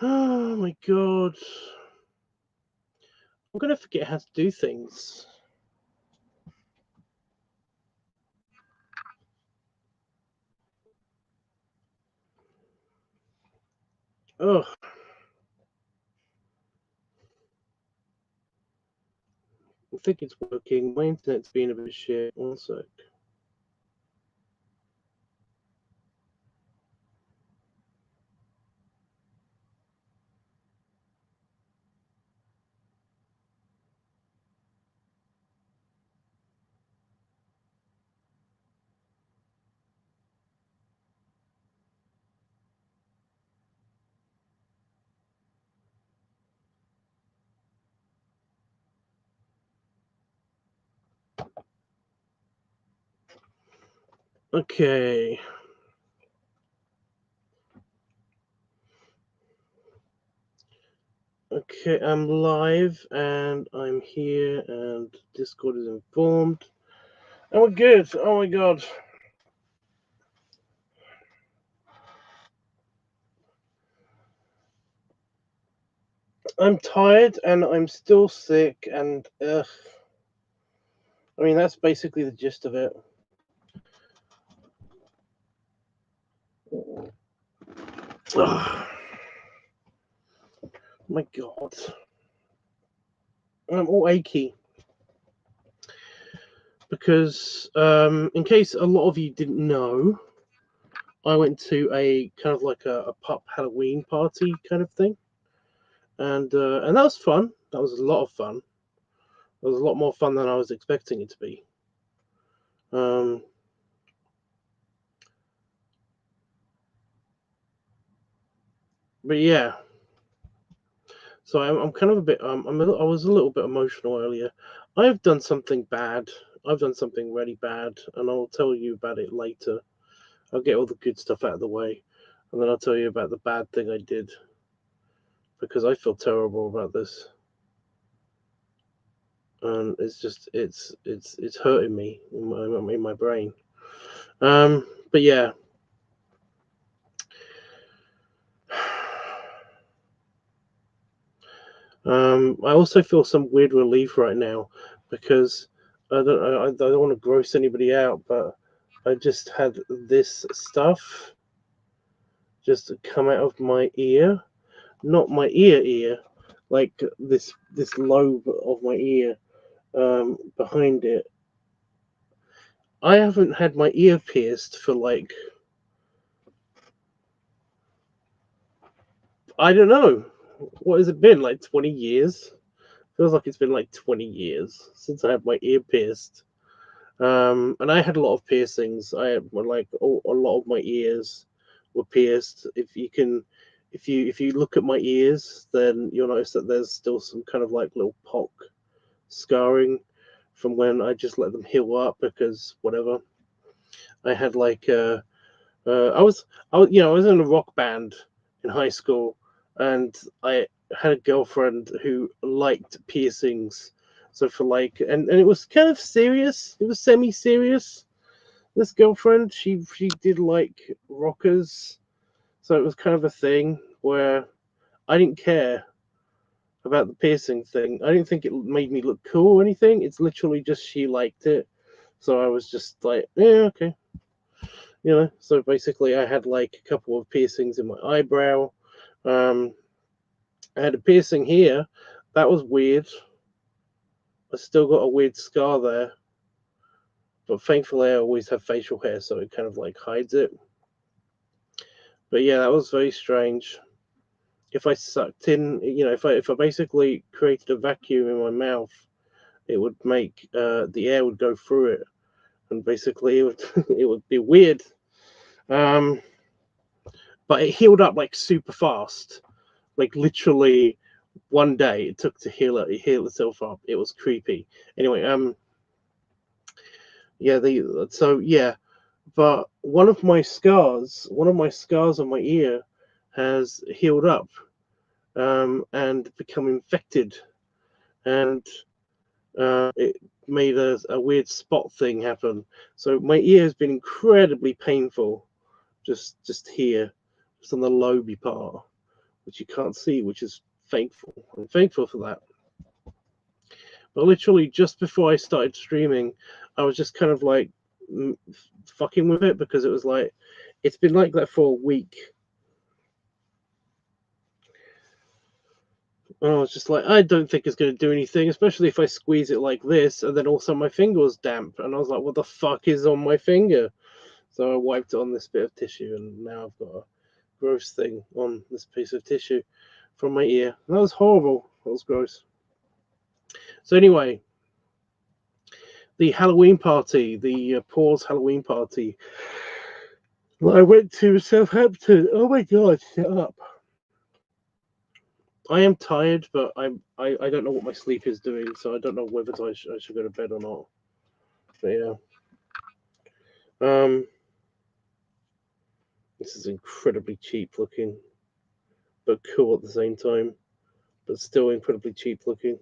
Oh my god. I'm gonna forget how to do things. Ugh. I think it's working. My internet's being a bit shit. One sec. Okay. Okay, I'm live and I'm here and Discord is informed. And we're good. Oh my god. I'm tired and I'm still sick and ugh. I mean, that's basically the gist of it. Ugh. My god. I'm all achy. Because, in case a lot of you didn't know, I went to a kind of like a pup Halloween party kind of thing. And that was fun. That was a lot of fun. It was a lot more fun than I was expecting it to be. But yeah, so I'm kind of a bit I was a little bit emotional earlier. I have done something bad. I've done something really bad, and I'll tell you about it later. I'll get all the good stuff out of the way, and then I'll tell you about the bad thing I did because I feel terrible about this, and it's just it's hurting me in my brain. But yeah. I also feel some weird relief right now because I don't want to gross anybody out, but I just had this stuff just come out of my ear, not my ear, like this lobe of my ear, behind it. I haven't had my ear pierced for like I don't know what has it been, like 20 years. Feels like it's been like 20 years since I had my ear pierced. And I had a lot of piercings. I had like a lot of my ears were pierced. If you look at my ears, then you'll notice that there's still some kind of like little pock scarring from when I just let them heal up because whatever. I had like I was in a rock band in high school, and I had a girlfriend who liked piercings. So for like, and it was kind of serious. It was semi-serious. This girlfriend, she did like rockers, so it was kind of a thing where I didn't care about the piercing thing. I didn't think it made me look cool or anything. It's literally just she liked it, so I was just like, yeah, okay. So basically I had like a couple of piercings in my eyebrow. um I had a piercing here that was weird. I still got a weird scar there, but thankfully I always have facial hair, so it kind of like hides it. But yeah, that was very strange. If I sucked in, if I basically created a vacuum in my mouth, it would make the air would go through it, and basically it would it would be weird. um but it healed up like super fast, like literally one day it took to heal itself up. It was creepy. Anyway, yeah, but one of my scars on my ear has healed up, and become infected, and it made a weird spot thing happen. So my ear has been incredibly painful, just here, just on the lobey part, which you can't see, which is thankful. I'm thankful for that. But literally just before I started streaming, I was just kind of like fucking with it, because it was like, it's been like that for a week. And I was just like, I don't think it's going to do anything, especially if I squeeze it like this, and then also my finger was damp, and I was like, what the fuck is on my finger? So I wiped it on this bit of tissue, and now I've got a gross thing on this piece of tissue from my ear. That was horrible. That was gross. So anyway, the Halloween party, the Paws Halloween party, I went to Southampton. Oh my god, shut up. I am tired, but I don't know what my sleep is doing, so I don't know whether I should go to bed or not. But yeah. This is incredibly cheap looking, but cool at the same time, but still incredibly cheap looking.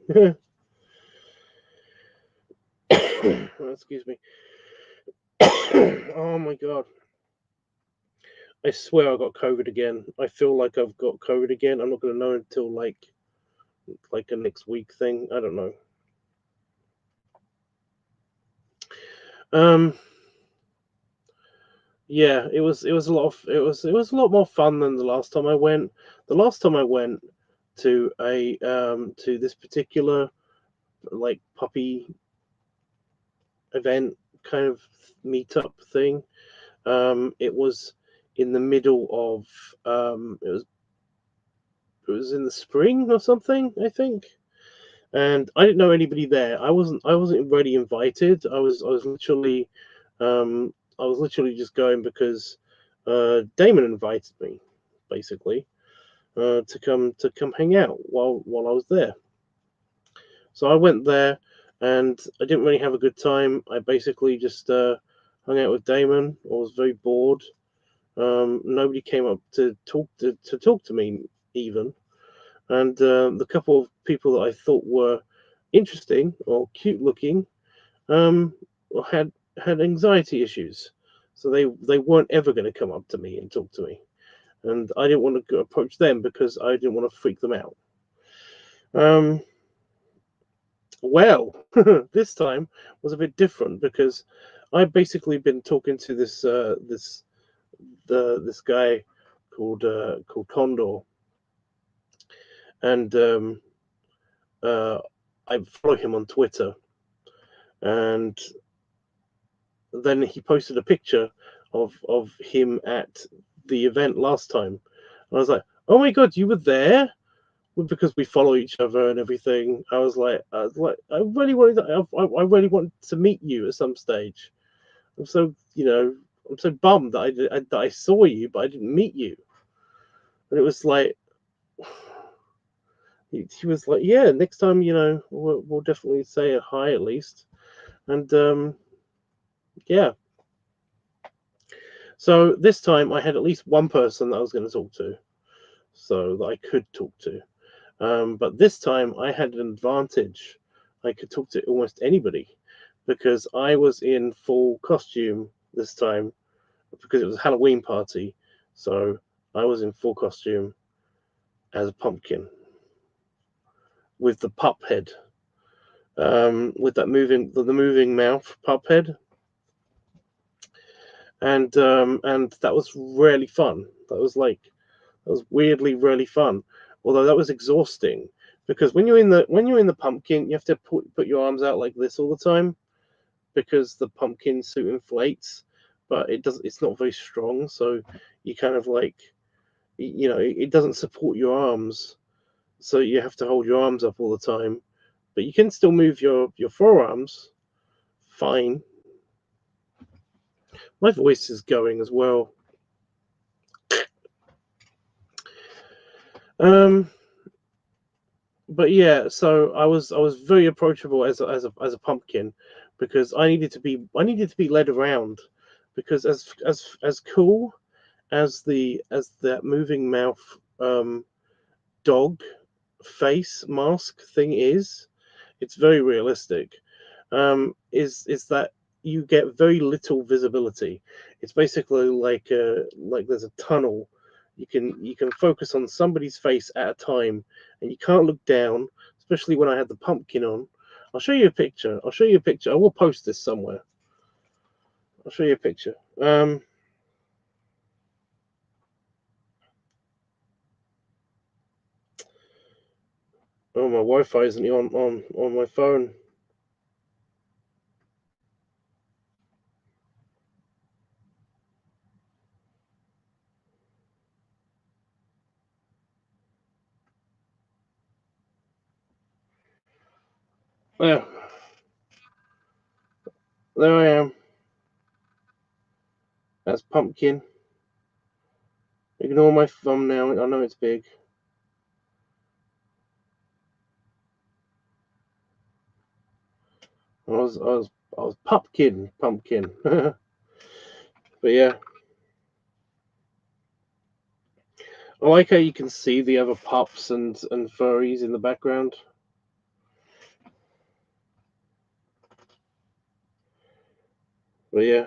Excuse me. Oh my god. I swear I got COVID again. I feel like I've got COVID again. I'm not going to know until like a next week thing. I don't know. Yeah, it was a lot more fun than the last time I went. The last time I went to to this particular like puppy event kind of meetup thing. It was in the middle of it was in the spring or something, I think. And I didn't know anybody there. I wasn't really invited. I was literally just going because Damon invited me, basically, to come hang out while I was there. So I went there, and I didn't really have a good time. I basically just hung out with Damon. I was very bored. Nobody came up to talk to me even, and the couple of people that I thought were interesting or cute looking had anxiety issues, so they weren't ever going to come up to me and talk to me, and I didn't want to approach them because I didn't want to freak them out. Well, this time was a bit different because I've basically been talking to this guy called Condor, and I follow him on Twitter, and then he posted a picture of him at the event last time. And I was like, oh my god, you were there? Because we follow each other and everything. I was like, I really want to meet you at some stage. I'm so bummed that I saw you, but I didn't meet you. And it was like, he was like, yeah, next time, we'll definitely say a hi at least. And yeah. So this time I had at least one person that I was going to talk to, so that I could talk to. But this time I had an advantage. I could talk to almost anybody because I was in full costume this time because it was a Halloween party. So I was in full costume as a pumpkin with the pup head, with that moving mouth pup head. And that was really fun. That was weirdly really fun. Although that was exhausting because when you're in the pumpkin, you have to put your arms out like this all the time because the pumpkin suit inflates, but it's not very strong, so you kind of like, it doesn't support your arms, so you have to hold your arms up all the time, but you can still move your forearms fine. My voice is going as well. But yeah, so I was very approachable as a pumpkin because I needed to be led around, because as cool as that moving mouth dog face mask thing is, it's very realistic. Is that you get very little visibility. It's basically like there's a tunnel. you can focus on somebody's face at a time, and you can't look down, especially when I had the pumpkin on. I'll show you a picture. I will post this somewhere. I'll show you a picture. Oh, my Wi-Fi isn't on my phone. There I am. That's pumpkin. Ignore my thumbnail. I know it's big. I was pumpkin. But yeah, I like how you can see the other pups and furries in the background. But yeah.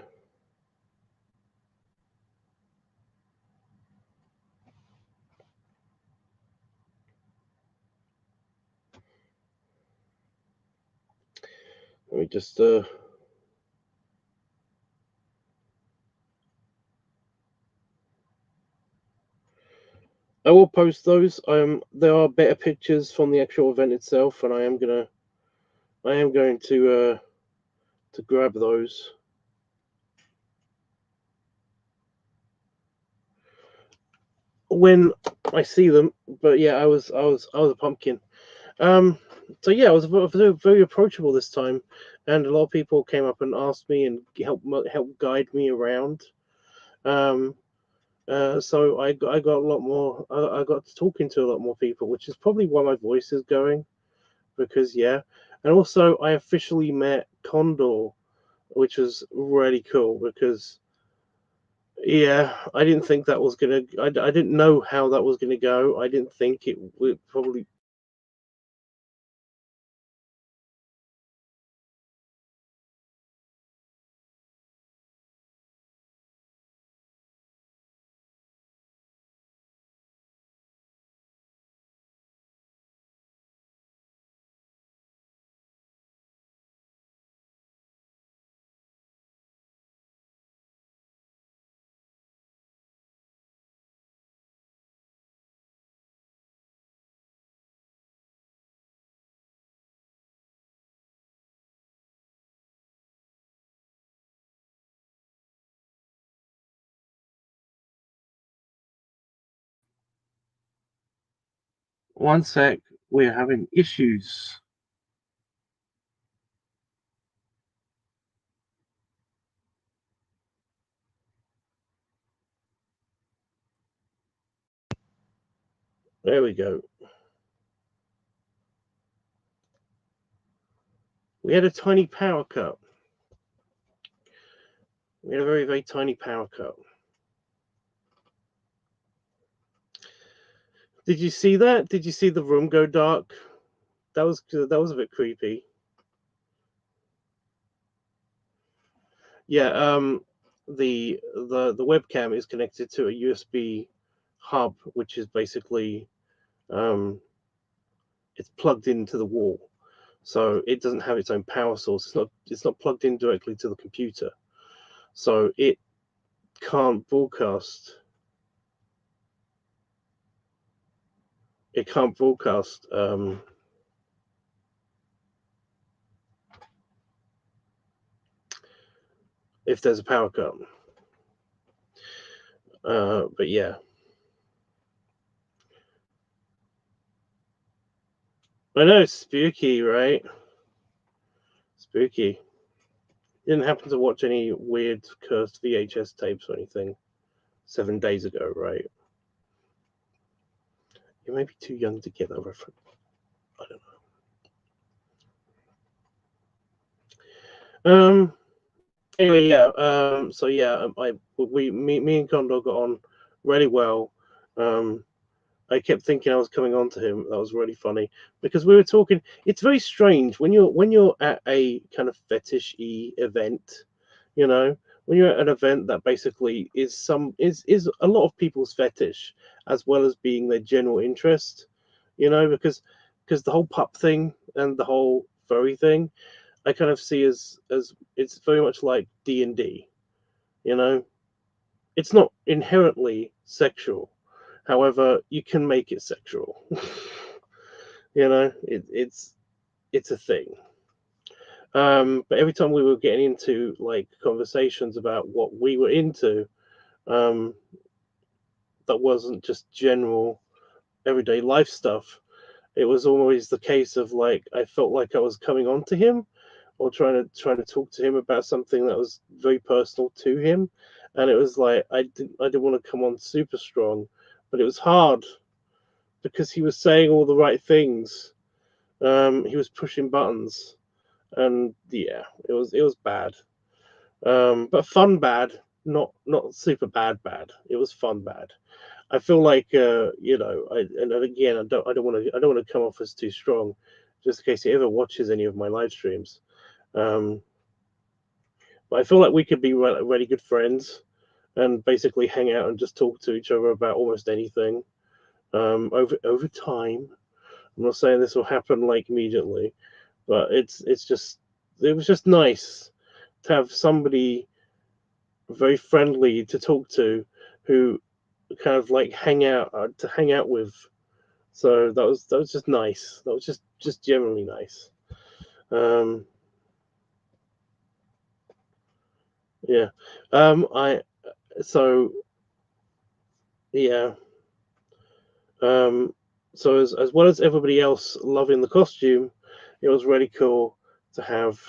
Let me just I will post those. There are better pictures from the actual event itself, and I am going to grab those. When I see them. But yeah, I was a pumpkin. So yeah, I was very approachable this time, and a lot of people came up and asked me and help guide me around. So I got a lot more. I got to talking to a lot more people, which is probably why my voice is going, because yeah, and also I officially met Condor, which was really cool because yeah, I didn't think that was gonna. I didn't know how that was gonna go. I didn't think it would probably. One sec, we're having issues. There we go. We had a tiny power cut. We had a very, very tiny power cut. Did you see that? Did you see the room go dark? That was a bit creepy. Yeah. The webcam is connected to a USB hub, which is basically it's plugged into the wall, so it doesn't have its own power source. It's not plugged in directly to the computer, so it can't broadcast. It can't broadcast if there's a power cut. But yeah. I know, it's spooky, right? Spooky. Didn't happen to watch any weird cursed VHS tapes or anything 7 days ago, right? You may be too young to get that reference. I don't know. Anyway, yeah. So yeah, me and Condor got on really well. I kept thinking I was coming on to him. That was really funny because we were talking. It's very strange when you're at a kind of fetish-y event, you know, when you're at an event that basically is a lot of people's fetish, as well as being their general interest, because the whole pup thing and the whole furry thing, I kind of see as it's very much like D&D. You know, it's not inherently sexual. However, you can make it sexual. It's a thing. But every time we were getting into like conversations about what we were into, um, that wasn't just general everyday life stuff. It was always the case of like I felt like I was coming on to him, or trying to talk to him about something that was very personal to him, and it was like I didn't want to come on super strong, but it was hard because he was saying all the right things. He was pushing buttons, and yeah, it was bad. But fun bad, not super bad. It was fun bad. I feel like and again, I don't want to come off as too strong, just in case he ever watches any of my live streams. Um, but I feel like we could be really good friends and basically hang out and just talk to each other about almost anything. Over time, I'm not saying this will happen like immediately, but it was just nice to have somebody very friendly to talk to, who kind of like hang out with. So that was just nice. That was just generally nice. Um, yeah. I so yeah. Um, so as well as everybody else loving the costume, it was really cool to have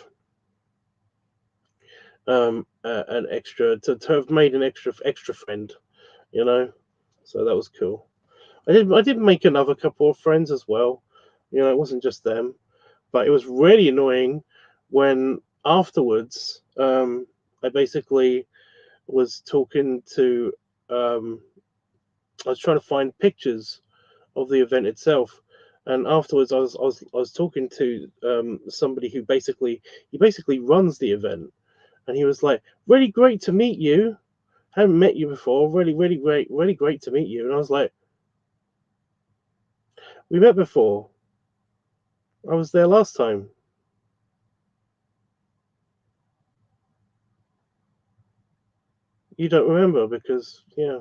an extra to have made an extra friend, you know. So that was cool. I did make another couple of friends as well. It wasn't just them, but it was really annoying when afterwards I basically was talking to I was trying to find pictures of the event itself. And afterwards, I was talking to somebody who basically runs the event, and he was like, "Really great to meet you. Haven't met you before. Really great to meet you." And I was like, "We met before. I was there last time. You don't remember because yeah,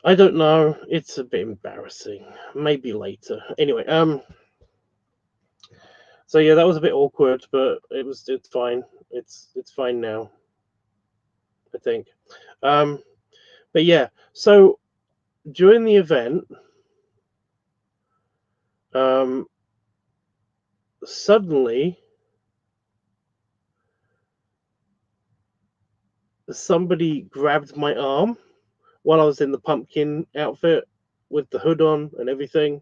I don't know. It's a bit embarrassing. Maybe later. Anyway, so yeah, that was a bit awkward, but it's fine. It's fine now, I think. Um, but yeah, so during the event, um, suddenly somebody grabbed my arm while I was in the pumpkin outfit with the hood on and everything.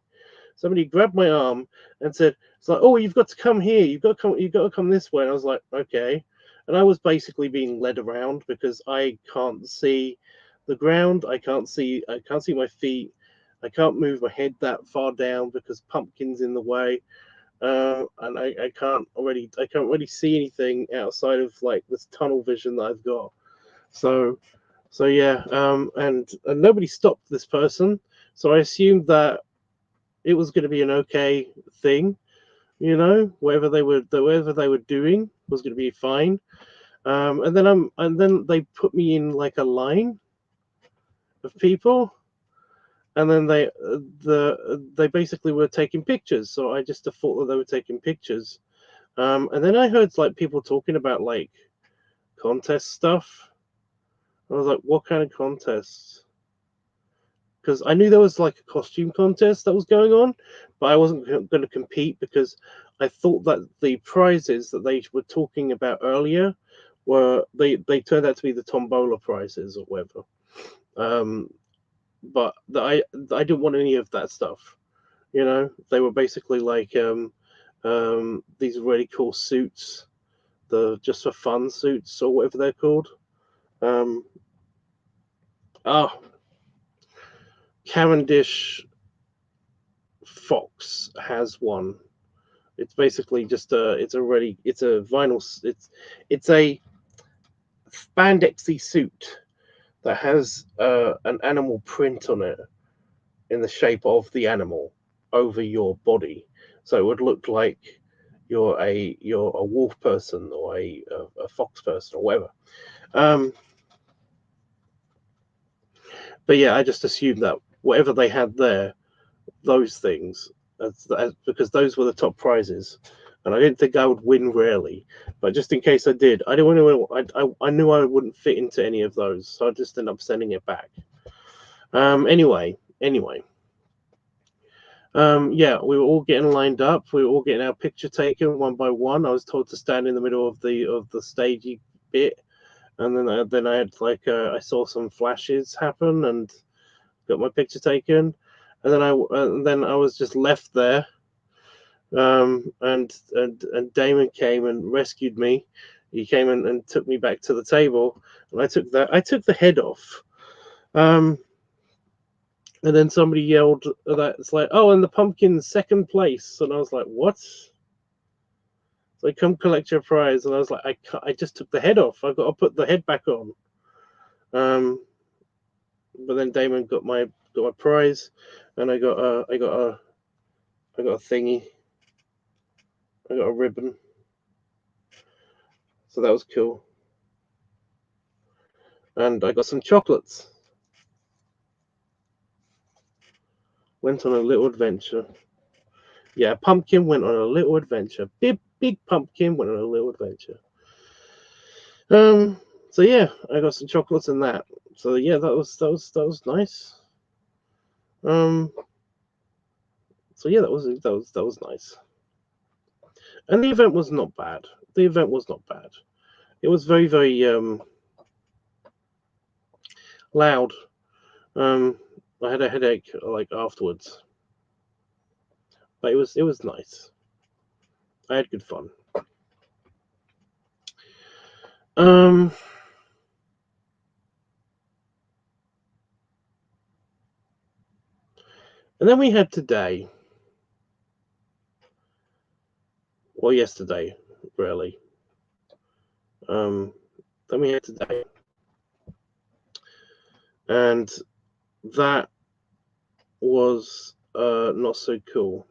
Somebody grabbed my arm and said, "It's like, oh, you've got to come here. You've got to come this way." And I was like, "Okay." And I was basically being led around because I can't see the ground. I can't see my feet. I can't move my head that far down because pumpkin's in the way. And I can't really see anything outside of like this tunnel vision that I've got. So yeah, and nobody stopped this person. So I assumed that it was going to be an okay thing. Whatever they were doing was going to be fine. And then they put me in like a line of people, and then they basically were taking pictures. So I just thought that they were taking pictures. And then I heard like people talking about like contest stuff. I was like, what kind of contests? Because I knew there was like a costume contest that was going on, but I wasn't going to compete because I thought that the prizes that they were talking about earlier they turned out to be the tombola prizes or whatever. Um, but I didn't want any of that stuff. They were basically like these really cool suits, the just for fun suits or whatever they're called. Um, oh, Cavendish Fox has one. It's basically just it's a vinyl. It's a spandexy suit that has an animal print on it in the shape of the animal over your body, so it would look like you're a wolf person or a fox person or whatever. But yeah, I just assumed that whatever they had there, those things, because those were the top prizes, and I didn't think I would win rarely, but just in case I did, I didn't want to. I knew I wouldn't fit into any of those, so I just ended up sending it back. Anyway. Yeah, we were all getting lined up. We were all getting our picture taken one by one. I was told to stand in the middle of the stagey bit, and then I had I saw some flashes happen and got my picture taken, and then I was just left there. And Damon came and rescued me. He came and took me back to the table, and I took the head off. And then somebody yelled that it's like, oh, and the pumpkin's second place, and I was like, what? So come collect your prize, and I was like, I just took the head off. I've got to put the head back on. But then Damon got my prize, and I got a thingy. I got a ribbon. So that was cool. And I got some chocolates. Went on a little adventure. Yeah, pumpkin went on a little adventure. Big pumpkin went on a little adventure. So yeah, I got some chocolates and that. So yeah, that was nice. So yeah, that was nice. And the event was not bad. It was very, very loud. I had a headache afterwards, but it was nice. I had good fun. And then we had today, or yesterday, really. Then we had today, and that was not so cool,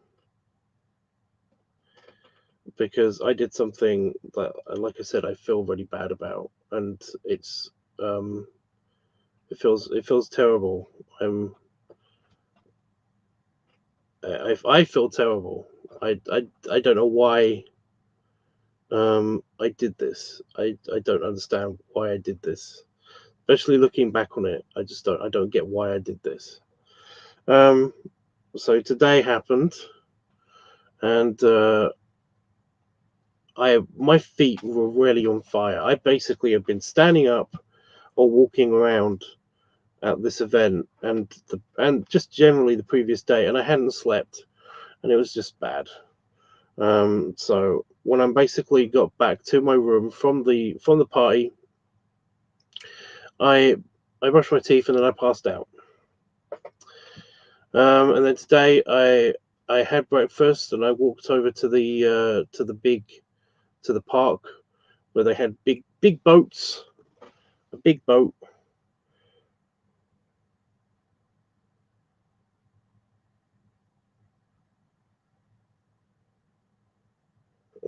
because I did something that, like I said, I feel really bad about, and it's it feels terrible. I feel terrible. I don't know why I did this. I don't understand why I did this. Especially looking back on it, I don't get why I did this. So today happened, and my feet were really on fire. I basically have been standing up or walking around at this event and just generally the previous day, and I hadn't slept, and it was just bad. So when I basically got back to my room from the party, I brushed my teeth and then I passed out. And then today I had breakfast and I walked over to the park where they had big boats, a big boat.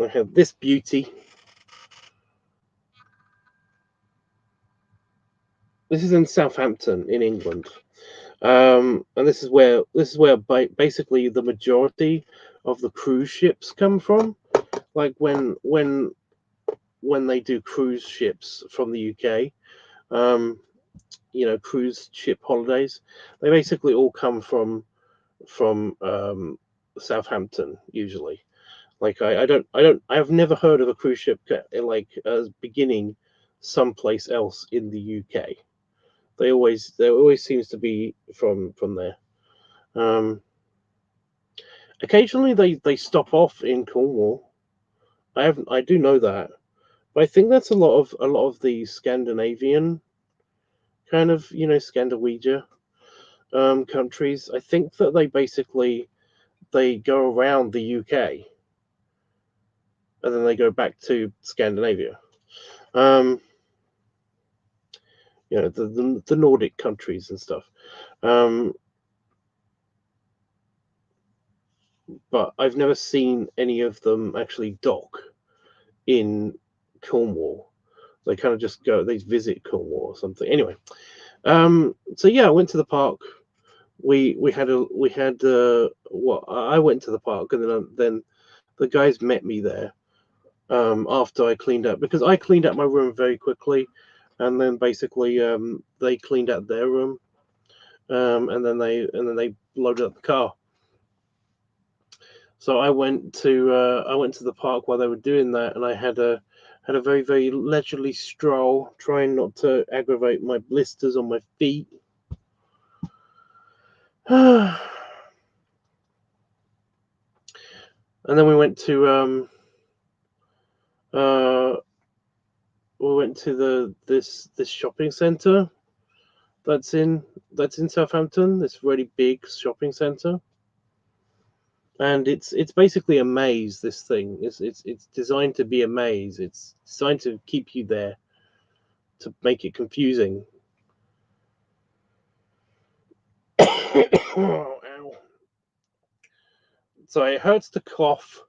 I had this beauty. This is in Southampton in England. And this is where basically the majority of the cruise ships come from. Like when they do cruise ships from the UK, cruise ship holidays, they basically all come from Southampton usually. Like I have never heard of a cruise ship beginning someplace else in the UK. There always seems to be from there. Occasionally they stop off in Cornwall. I do know that, but I think that's a lot of the Scandinavian kind of Scandinavia countries. I think that they basically they go around the UK, and then they go back to Scandinavia. The Nordic countries and stuff. But I've never seen any of them actually dock in Cornwall. They kind of just go, they visit Cornwall or something. Anyway, so yeah, I went to the park. I went to the park, and then the guys met me there after I cleaned up, because I cleaned up my room very quickly, and then basically they cleaned out their room, and then they loaded up the car. So I went to the park while they were doing that, and I had a very, very leisurely stroll, trying not to aggravate my blisters on my feet. And then we went to this shopping center that's in Southampton. This really big shopping center. And it's basically a maze. This thing it's designed to be a maze. It's designed to keep you there, to make it confusing. Oh, ow. So it hurts to cough.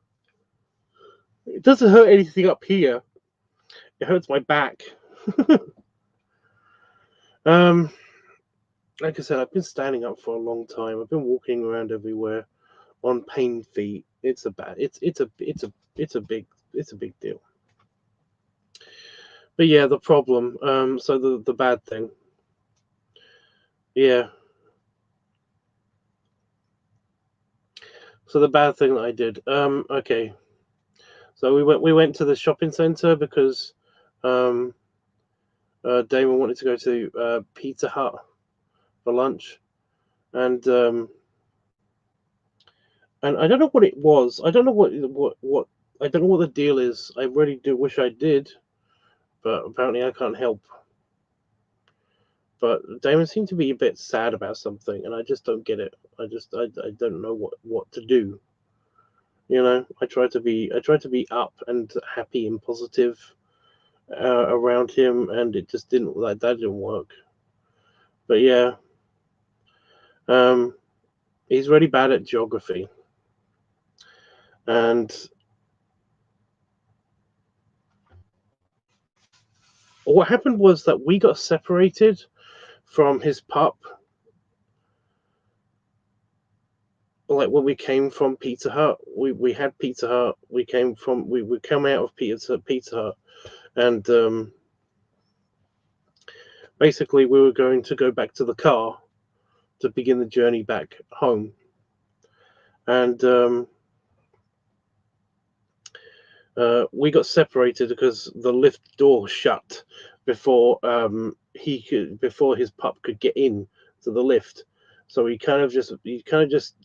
It doesn't hurt anything up here. It hurts my back. Like I said, I've been standing up for a long time. I've been walking around everywhere on pain feet. It's a big deal. But yeah, the problem. So the bad thing. Yeah. So the bad thing that I did. Okay. So we went to the shopping center because Damon wanted to go to Pizza Hut for lunch, and I don't know what it was. I don't know what I don't know what the deal is. I really do wish I did, but apparently I can't help. But Damon seemed to be a bit sad about something, and I just don't get it. I don't know what to do. I try to be up and happy and positive around him, and it just didn't that didn't work. But yeah, he's really bad at geography, and what happened was that we got separated from his pup. Like when we came from Pizza Hut, we had Pizza Hut. We come out of Pizza Hut, and basically we were going to go back to the car to begin the journey back home, and we got separated because the lift door shut before his pup could get in to the lift. So he kind of just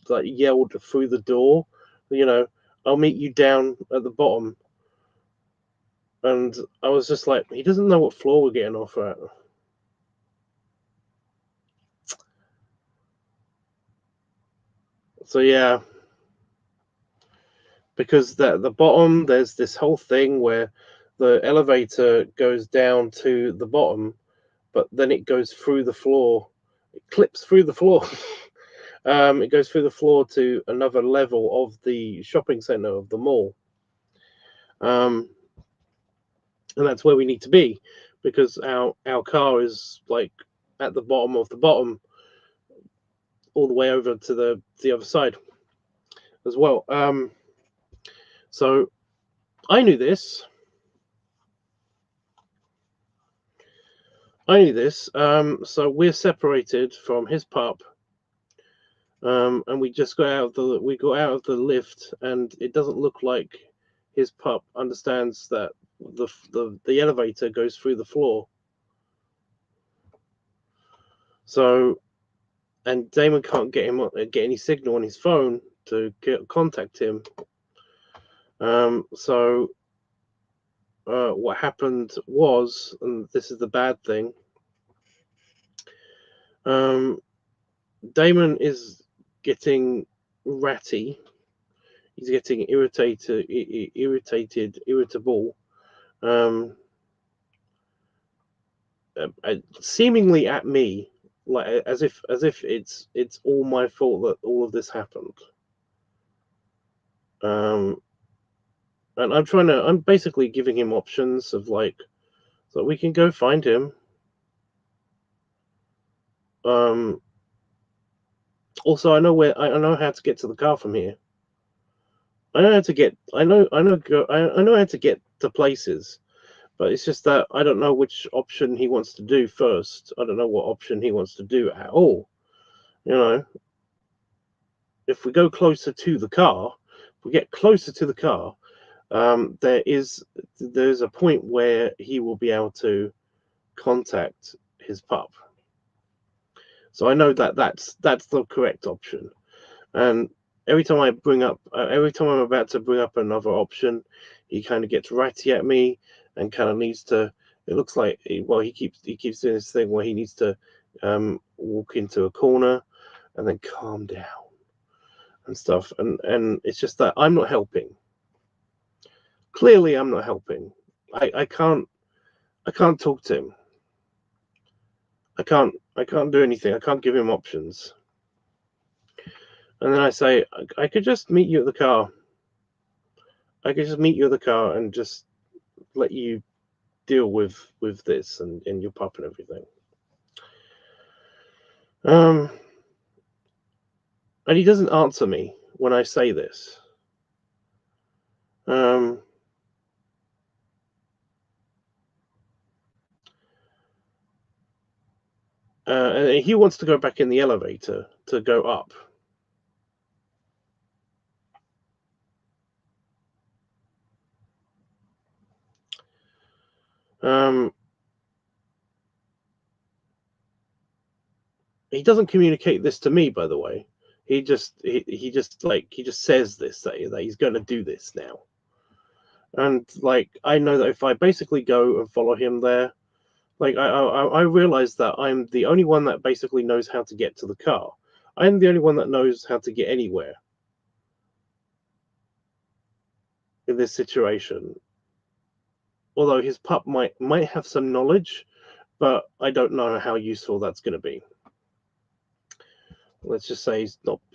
like yelled through the door, I'll meet you down at the bottom. And I was just like, he doesn't know what floor we're getting off at. So yeah, because the bottom, there's this whole thing where the elevator goes down to the bottom, but then it goes through the floor. It clips through the floor. It goes through the floor to another level of the shopping center of the mall. And that's where we need to be, because our car is like at the bottom of the bottom, all the way over to the other side as well. So I knew this. So we're separated from his pup, and we just got out of the lift, and it doesn't look like his pup understands that the elevator goes through the floor. So, and Damon can't get any signal on his phone to contact him. So what happened was, and this is the bad thing, Damon is getting ratty. He's getting irritable, seemingly at me, like as if it's all my fault that all of this happened. And I'm basically giving him options of like, so we can go find him. Also, I know how to get to the car from here. I know how to get to places, but it's just that I don't know which option he wants to do first. I don't know what option he wants to do at all. You know, if we go closer to the car, if we get closer to the car, there's a point where he will be able to contact his pup. So I know that that's the correct option. And every time I'm about to bring up another option, he kind of gets ratty at me and kind of needs to. It looks like he keeps doing this thing where he needs to walk into a corner and then calm down and stuff. And it's just that I'm not helping. Clearly, I'm not helping. I can't talk to him. I can't do anything. I can't give him options. And then I say, I could just meet you at the car. I could just meet you at the car and just let you deal with this and your pup and everything. And he doesn't answer me when I say this. And he wants to go back in the elevator to go up. He doesn't communicate this to me, by the way. He just says this that he's going to do this now. And like I know that if I basically go and follow him there, like I realize that I'm the only one that basically knows how to get to the car. I'm the only one that knows how to get anywhere in this situation. Although his pup might have some knowledge, but I don't know how useful that's going to be. Let's just say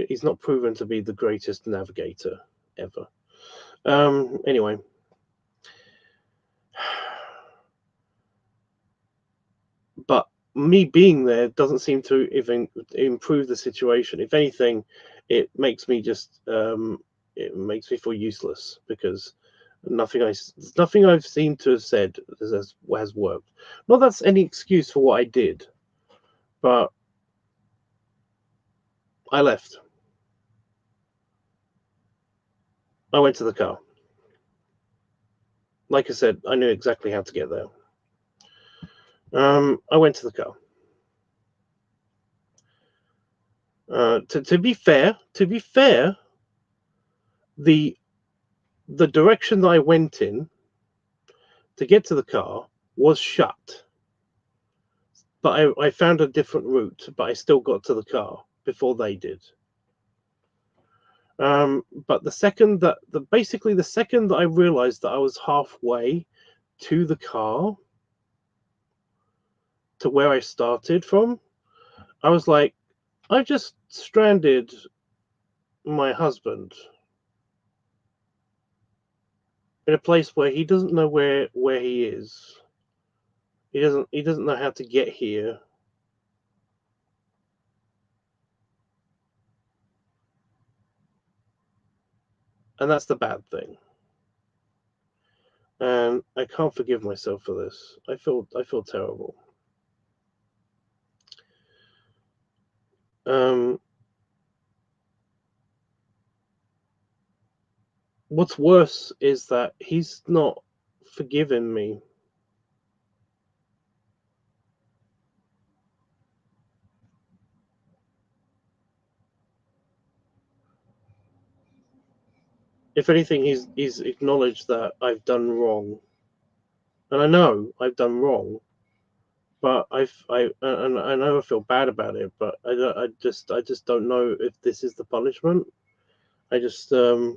he's not proven to be the greatest navigator ever. Anyway. But me being there doesn't seem to even improve the situation. If anything, it makes me feel useless because nothing I've seemed to have said has worked. Not that's any excuse for what I did, but I left. I went to the car. Like I said, I knew exactly how to get there. I went to the car. To be fair, the direction that I went in to get to the car was shut. But I found a different route, but I still got to the car before they did. But the second that I realized that I was halfway to the car, to where I started from, I was like, I just stranded my husband in a place where he doesn't know where he is. He doesn't know how to get here. And that's the bad thing. And I can't forgive myself for this. I feel terrible. What's worse is that he's not forgiven me. If anything, he's acknowledged that I've done wrong, and I know I've done wrong, but I know I feel bad about it. But I just don't know if this is the punishment. I just this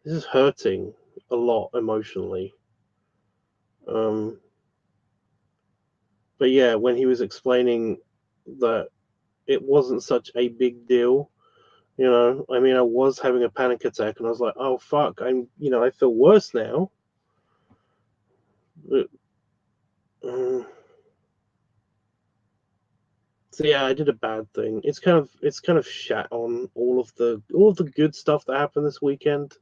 is hurting a lot emotionally. But yeah, when he was explaining that it wasn't such a big deal, I mean, I was having a panic attack, and I was like, oh fuck, I feel worse now. But, so yeah, I did a bad thing. It's kind of shat on all of the good stuff that happened this weekend.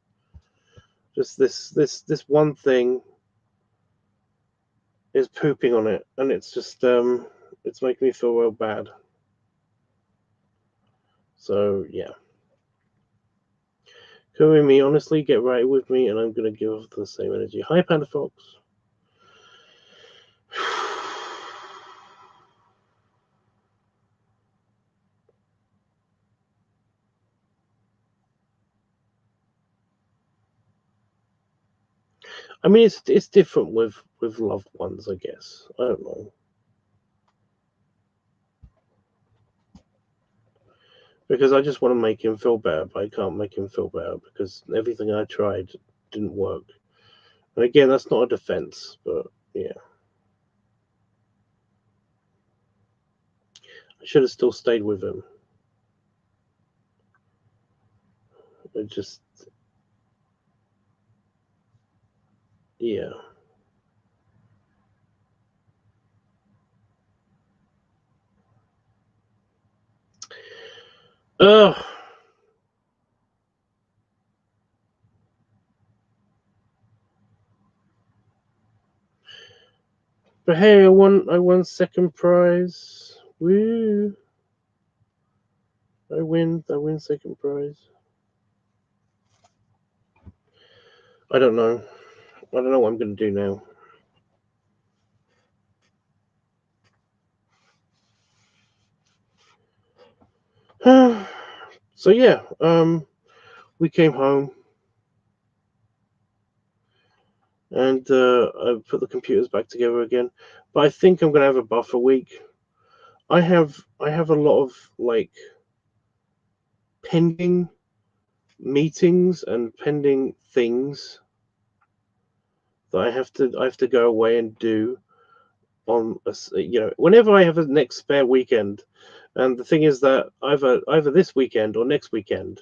Just this one thing is pooping on it, and it's just it's making me feel real bad. So yeah, come with me, honestly, get right with me, and I'm gonna give off the same energy. Hi, Panda Fox. I mean, it's different with loved ones, I guess. I don't know. Because I just want to make him feel better, but I can't make him feel better because everything I tried didn't work. And again, that's not a defense, but yeah. I should have still stayed with him. It just, yeah. Ugh. But hey, I won second prize. Woo! I win second prize. I don't know. I don't know what I'm gonna do now. So yeah, we came home and I put the computers back together again. But I think I'm gonna have a buffer week. I have a lot of like pending meetings and pending things that I have to go away and do on whenever I have a next spare weekend. And the thing is that either this weekend or next weekend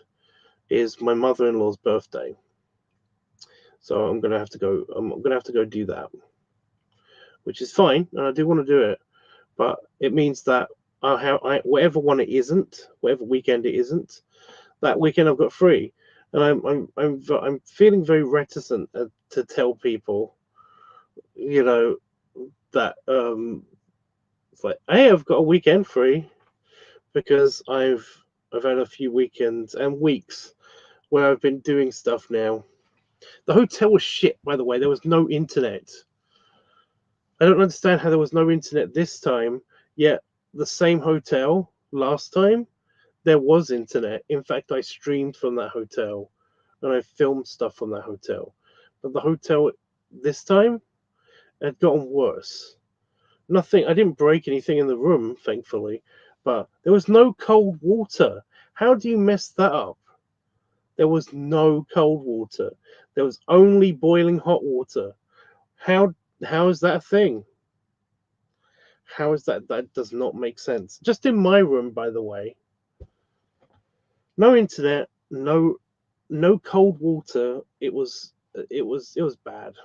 is my mother-in-law's birthday. So I'm gonna have to go. I'm gonna have to go do that, which is fine, and I do want to do it. But it means that whatever one it isn't, whatever weekend it isn't, that weekend I've got free, and I'm feeling very reticent to tell people, that it's like, hey, I've got a weekend free, because I've had a few weekends and weeks where I've been doing stuff now. The hotel was shit, by the way. There was no internet. I don't understand how there was no internet this time, yet the same hotel last time there was internet. In fact, I streamed from that hotel and I filmed stuff from that hotel. But the hotel this time had gotten worse. Nothing, I didn't break anything in the room, thankfully, but there was no cold water. How do you mess that up? There was no cold water. There was only boiling hot water. How is that a thing? How is that? That does not make sense. Just in my room, by the way. No internet, no cold water. It was bad.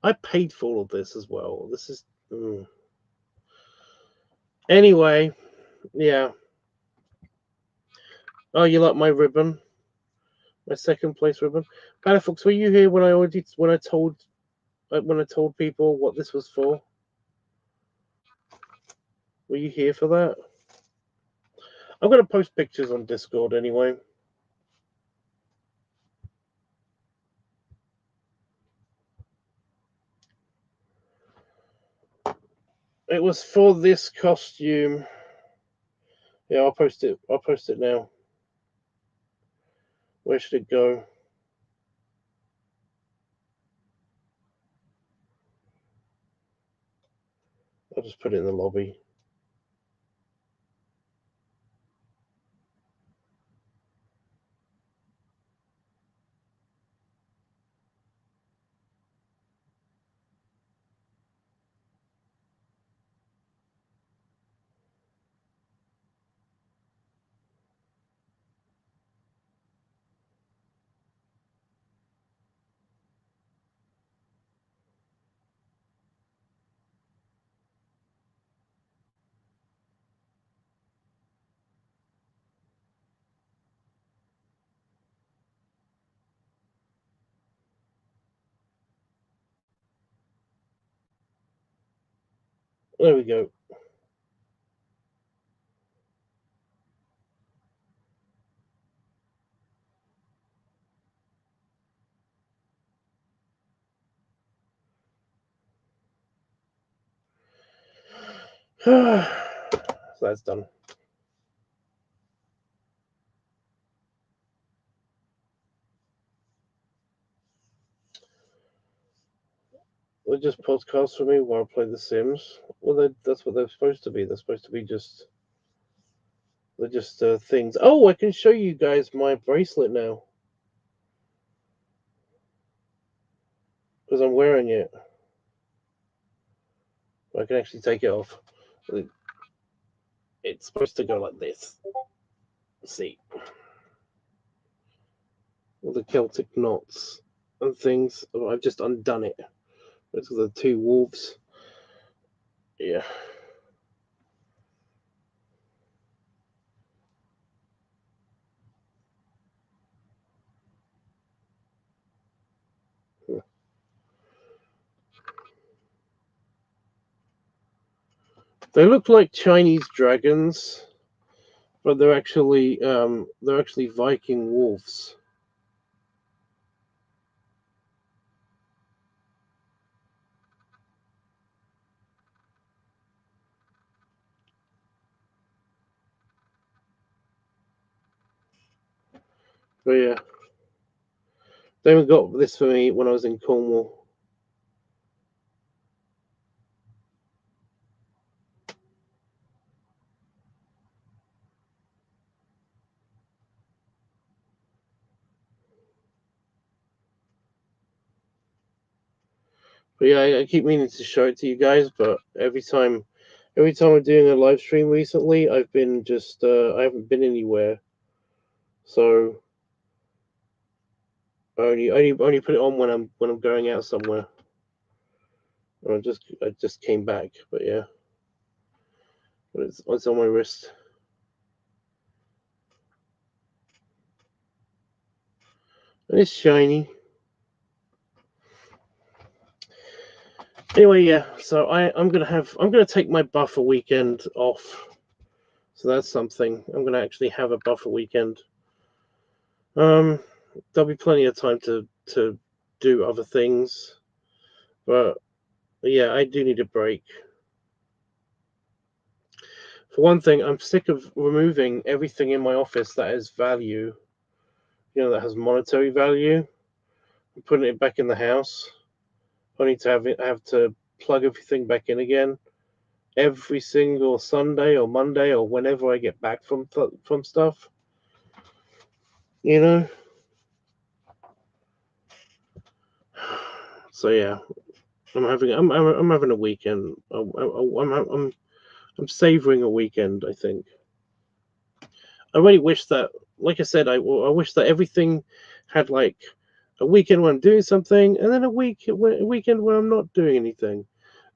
I paid for all of this as well. This is anyway. Yeah. Oh, you like my ribbon? My second place ribbon. Panafox, were you here when I told people what this was for? Were you here for that? I'm gonna post pictures on Discord anyway. It was for this costume. Yeah, I'll post it. I'll post it now. Where should it go? I'll just put it in the lobby. There we go. So that's done. They just podcasts for me while I play The Sims. Well, that's what they're supposed to be. They're supposed to be just they're just things. Oh, I can show you guys my bracelet now because I'm wearing it. I can actually take it off. It's supposed to go like this. See, all the Celtic knots and things. Oh, I've just undone it. It's the two wolves. Yeah. They look like Chinese dragons, but they're actually Viking wolves. But yeah, they even got this for me when I was in Cornwall. But yeah, I keep meaning to show it to you guys, but every time I'm doing a live stream recently, I've been just I haven't been anywhere, so I only put it on when I'm going out somewhere. I just came back, but yeah, but it's on my wrist. And it's shiny. Anyway, yeah. So I'm gonna take my buffer weekend off. So that's something. I'm gonna actually have a buffer weekend. There'll be plenty of time to do other things, but yeah, I do need a break. For one thing, I'm sick of removing everything in my office that has value. That has monetary value. I'm putting it back in the house. I need to have to plug everything back in again every single Sunday or Monday or whenever I get back from stuff. So yeah, I'm having a weekend. I'm savoring a weekend. I think. I really wish that, like I said, I wish that everything had like a weekend when I'm doing something, and then a weekend when I'm not doing anything,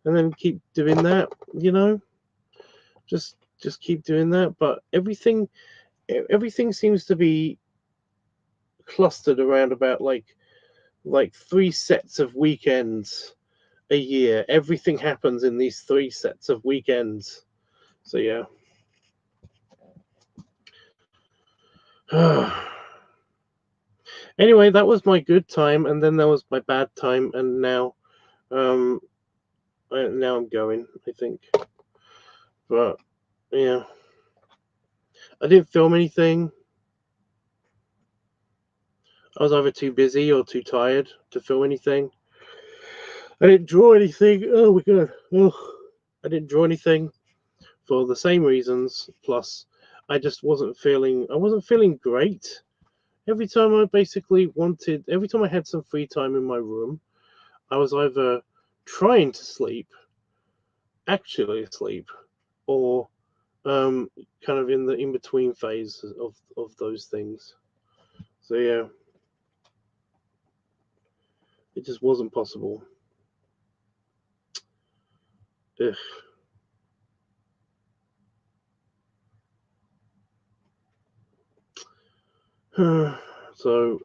and then keep doing that. Just keep doing that. But everything seems to be clustered around about like 3 sets of weekends a year. Everything happens in these 3 sets of weekends. So yeah. Anyway, that was my good time, and then there was my bad time, and now I'm going, I think. But yeah, I didn't film anything. I was either too busy or too tired to film anything. I didn't draw anything. Oh my god. Oh. I didn't draw anything for the same reasons. Plus, I just wasn't feeling. I wasn't feeling great. Every time every time I had some free time in my room, I was either trying to sleep, actually asleep, or kind of in the in between phase of those things. So yeah, it just wasn't possible. Ugh. So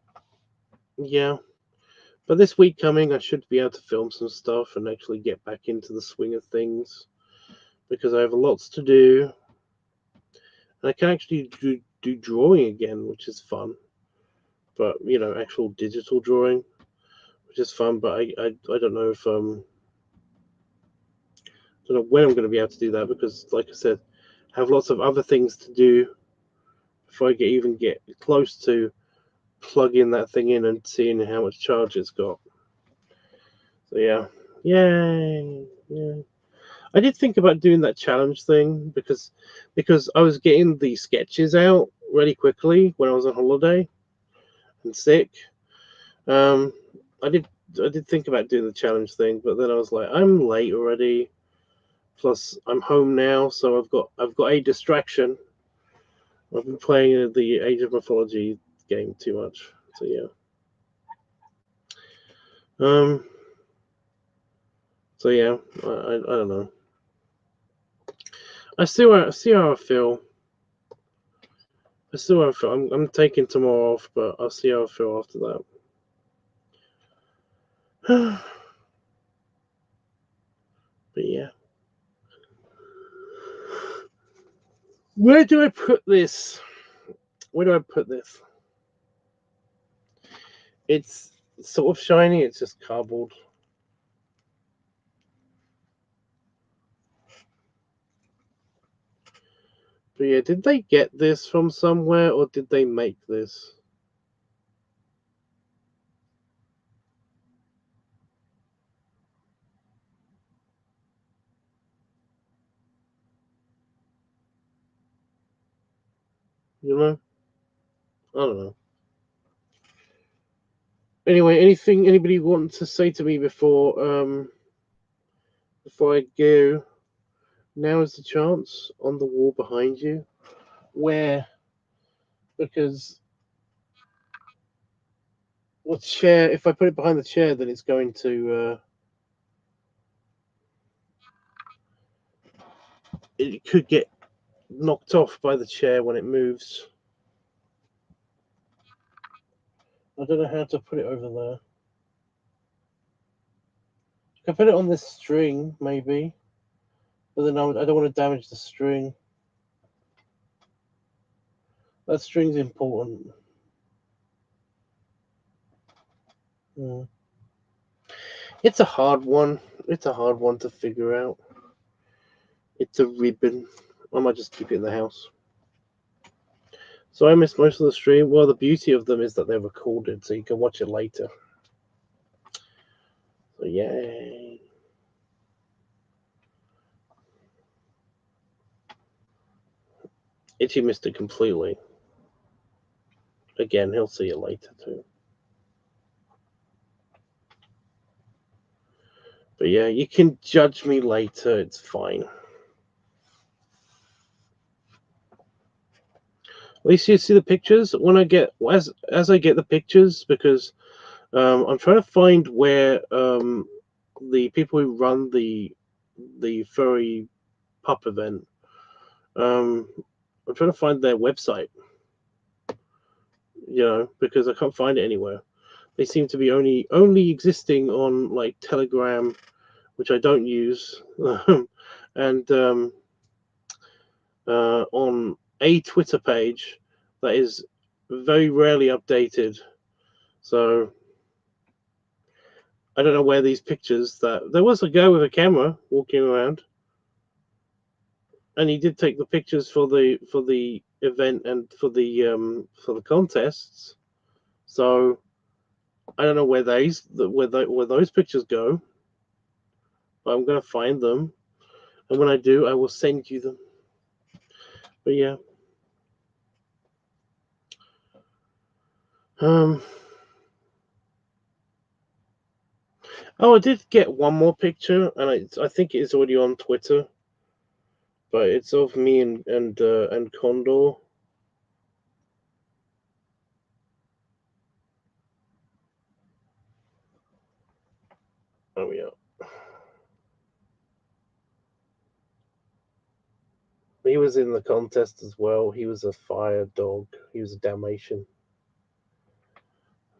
yeah, but this week coming, I should be able to film some stuff and actually get back into the swing of things because I have lots to do, and I can actually do drawing again, which is fun. But actual digital drawing, which is fun. But I don't know if don't know when I'm going to be able to do that because, like I said, I have lots of other things to do before I even get close to plugging that thing in and seeing how much charge it's got. So yeah, yay, yeah. I did think about doing that challenge thing because I was getting the sketches out really quickly when I was on holiday and sick. Um, I did think about doing the challenge thing, but then I was like, I'm late already. Plus, I'm home now, so I've got a distraction. I've been playing the Age of Mythology game too much. So yeah. Um. So yeah, I don't know. See how I feel. I see how I feel. I'm taking tomorrow off, but I'll see how I feel after that. But yeah. Where do I put this? Where do I put this? It's sort of shiny. It's just cardboard. But yeah, did they get this from somewhere or did they make this? You know? I don't know. Anyway, anybody want to say to me before I go? Now is the chance on the wall behind you. Where? Because what chair? If I put it behind the chair, then it's going to. It could get knocked off by the chair when it moves. I don't know how to put it over there. I can put it on this string, maybe. But then I don't want to damage the string. That string's important. Hmm. It's a hard one. It's a hard one to figure out. It's a ribbon. I might just keep it in the house. So I missed most of the stream. Well, the beauty of them is that they're recorded, so you can watch it later. So yay. Itchy missed it completely. Again, he'll see it later too. But yeah, you can judge me later. It's fine. At least you see the pictures when I get as I get the pictures because I'm trying to find where the people who run the furry pup event. I'm trying to find their website. Because I can't find it anywhere. They seem to be only existing on like Telegram, which I don't use, and on a Twitter page that is very rarely updated. So I don't know where these pictures that there was a guy with a camera walking around, and he did take the pictures for the event and for the contests. So I don't know where those pictures go, but I'm gonna find them. And when I do, I will send you them. But yeah. Oh, I did get one more picture, and I think it is already on Twitter. But it's of me and Condor. Oh yeah. He was in the contest as well. He was a fire dog. He was a Dalmatian.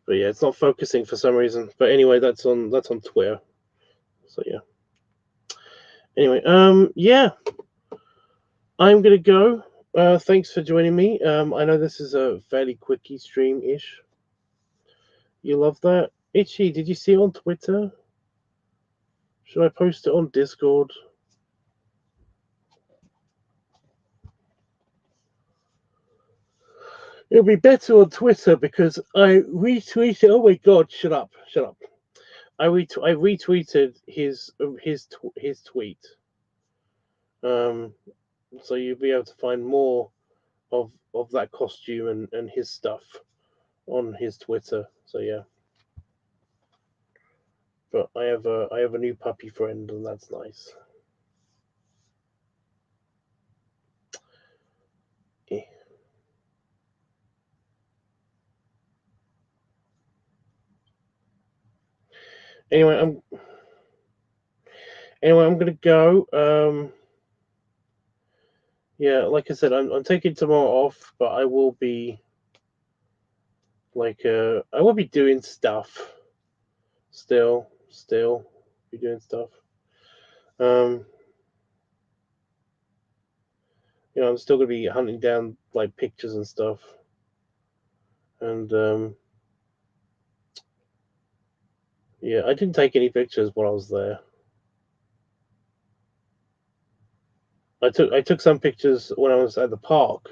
But yeah, it's not focusing for some reason. But anyway, that's on Twitter. So yeah. Anyway, yeah, I'm gonna go. Thanks for joining me. I know this is a fairly quickie stream ish. You love that, Itchy? Did you see it on Twitter? Should I post it on Discord? It'll be better on Twitter because I retweeted. Oh my God! Shut up! Shut up! I retweeted his tweet. So you'll be able to find more of that costume and his stuff on his Twitter. So yeah. But I have a new puppy friend, and that's nice. Yeah. Anyway, I'm gonna go. Yeah, like I said, I'm taking tomorrow off, but I will be I will be doing stuff. Still be doing stuff. Um, I'm still gonna be hunting down like pictures and stuff, and yeah, I didn't take any pictures while I was there. I took some pictures when I was at the park,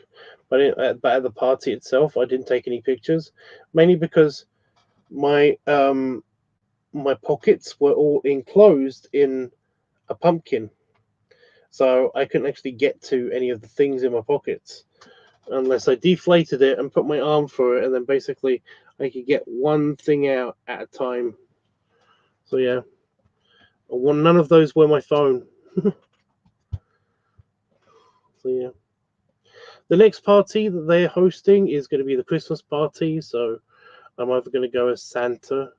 but at the party itself, I didn't take any pictures, mainly because my my pockets were all enclosed in a pumpkin, so I couldn't actually get to any of the things in my pockets unless I deflated it and put my arm through it, and then basically I could get one thing out at a time. So yeah, none of those were my phone. So yeah. The next party that they're hosting is going to be the Christmas party, so I'm either going to go as Santa,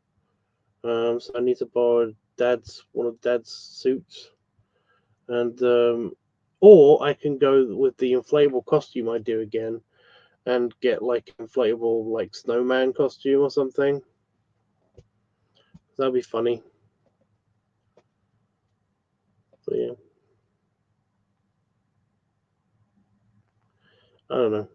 so I need to borrow one of Dad's suits, and or I can go with the inflatable costume I do again, and get like inflatable like snowman costume or something. That'd be funny. So yeah, I don't know.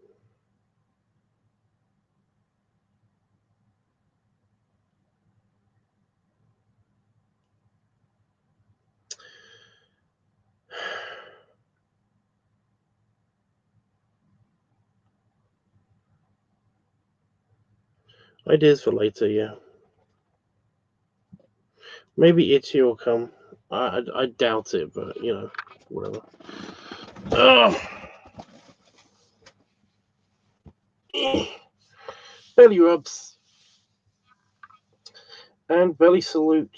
Ideas for later, yeah. Maybe Itchy will come. I doubt it, but whatever. Ugh. Belly rubs and belly salute.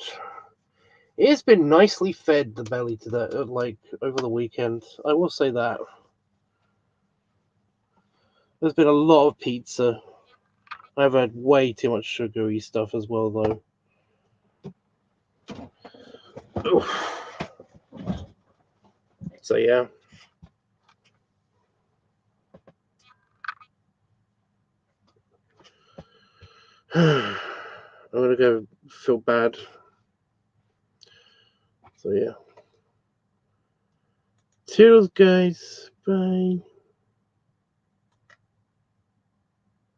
It has been nicely fed, the belly, today, like over the weekend. I will say that. There's been a lot of pizza. I've had way too much sugary stuff as well, though. Oof. So yeah. I'm gonna go feel bad. So yeah. Cheers, guys. Bye.